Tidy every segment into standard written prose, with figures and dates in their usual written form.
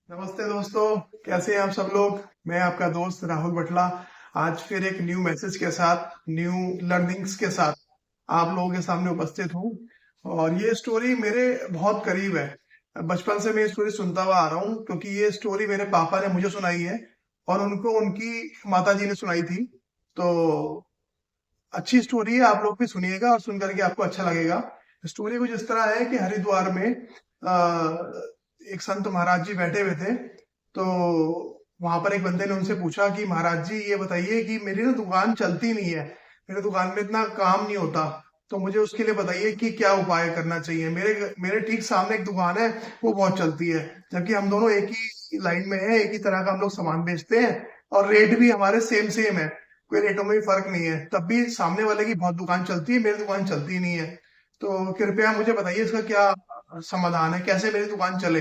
नमस्ते दोस्तों। कैसे हैं आप सब लोग। मैं आपका दोस्त राहुल बटला आज फिर एक न्यू मैसेज के साथ, न्यू लर्निंग्स के साथ आप लोगों के सामने उपस्थित हूँ। और ये स्टोरी मेरे बहुत करीब है। बचपन से मैं ये स्टोरी सुनता हुआ आ रहा हूँ क्योंकि ये स्टोरी मेरे पापा ने मुझे सुनाई है और उनको उनकी माता जी ने सुनाई थी। तो अच्छी स्टोरी है, आप लोग भी सुनिएगा और सुन करके आपको अच्छा लगेगा। स्टोरी कुछ इस तरह है कि हरिद्वार में एक संत महाराज जी बैठे हुए थे। तो वहां पर एक बंदे ने उनसे पूछा कि महाराज जी ये बताइए कि मेरी ना दुकान चलती नहीं है, मेरे दुकान में इतना काम नहीं होता, तो मुझे उसके लिए बताइए कि क्या उपाय करना चाहिए। मेरे मेरे ठीक सामने एक दुकान है, वो बहुत चलती है, जबकि हम दोनों एक ही लाइन में है, एक ही तरह का हम लोग सामान बेचते हैं और रेट भी हमारे सेम सेम है, कोई रेटों में भी फर्क नहीं है। तब भी सामने वाले की बहुत दुकान चलती है, मेरी दुकान चलती नहीं है। तो कृपया मुझे बताइए इसका क्या समाधान है, कैसे मेरी दुकान चले।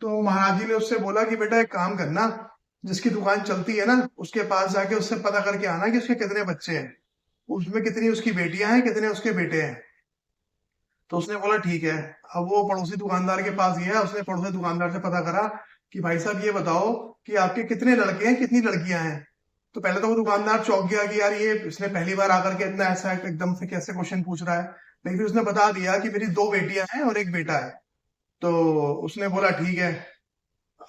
तो महाराज जी ने उससे बोला कि बेटा एक काम करना, जिसकी दुकान चलती है ना उसके पास जाके उससे पता करके आना कि उसके कितने बच्चे हैं, उसमें कितनी उसकी बेटियां हैं, कितने उसके बेटे हैं। तो उसने बोला ठीक है। अब वो पड़ोसी दुकानदार के पास गया, उसने पड़ोसी दुकानदार से पता करा कि भाई साहब ये बताओ कि आपके कितने लड़के हैं, कितनी लड़कियां हैं। तो पहले तो वो दुकानदार चौंक गया कि यार ये इसने पहली बार आकर के इतना ऐसा एकदम से कैसे क्वेश्चन पूछ रहा है। लेकिन फिर उसने बता दिया कि मेरी दो बेटियां हैं और एक बेटा है। तो उसने बोला ठीक है।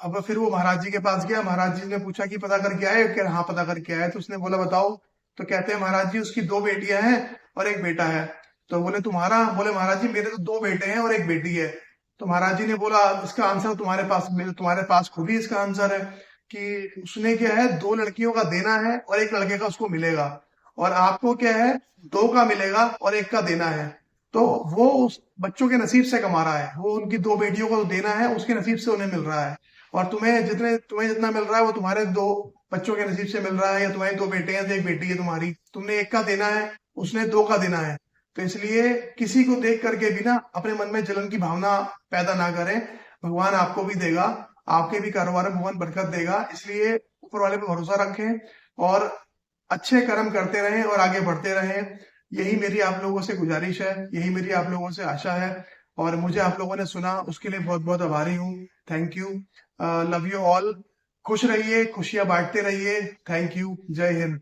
अब फिर वो महाराज जी के पास गया, महाराज जी ने पूछा कि पता करके आए, कह हाँ पता करके आए। तो उसने बोला बताओ। तो कहते हैं महाराज जी उसकी दो बेटियां हैं और एक बेटा है। तो बोले तुम्हारा, बोले महाराज जी मेरे तो दो बेटे हैं और एक बेटी है। तो महाराज जी ने बोला इसका आंसर तुम्हारे पास खुद ही इसका आंसर है कि उसने क्या है, दो लड़कियों का देना है और एक लड़के का उसको मिलेगा, और आपको क्या है, दो का मिलेगा और एक का देना है। तो वो उस बच्चों के नसीब से कमा रहा है, वो उनकी दो बेटियों को देना है, उसके नसीब से उन्हें मिल रहा है। और तुम्हें जितना मिल रहा है वो तुम्हारे दो बच्चों के नसीब से मिल रहा है, या तुम्हारे दो बेटे हैं तो एक बेटी है तुम्हारी, तुमने एक का देना है, उसने दो का देना है। तो इसलिए किसी को देख करके भी ना अपने मन में जलन की भावना पैदा ना करें। भगवान आपको भी देगा, आपके भी कारोबार में भगवान बरकत देगा, इसलिए ऊपर वाले पे भरोसा रखें और अच्छे कर्म करते रहें और आगे बढ़ते रहें। यही मेरी आप लोगों से गुजारिश है, यही मेरी आप लोगों से आशा है। और मुझे आप लोगों ने सुना उसके लिए बहुत बहुत आभारी हूँ। Thank you. Love you all. खुश रहिए, खुशियां बांटते रहिए। Thank you. जय हिंद।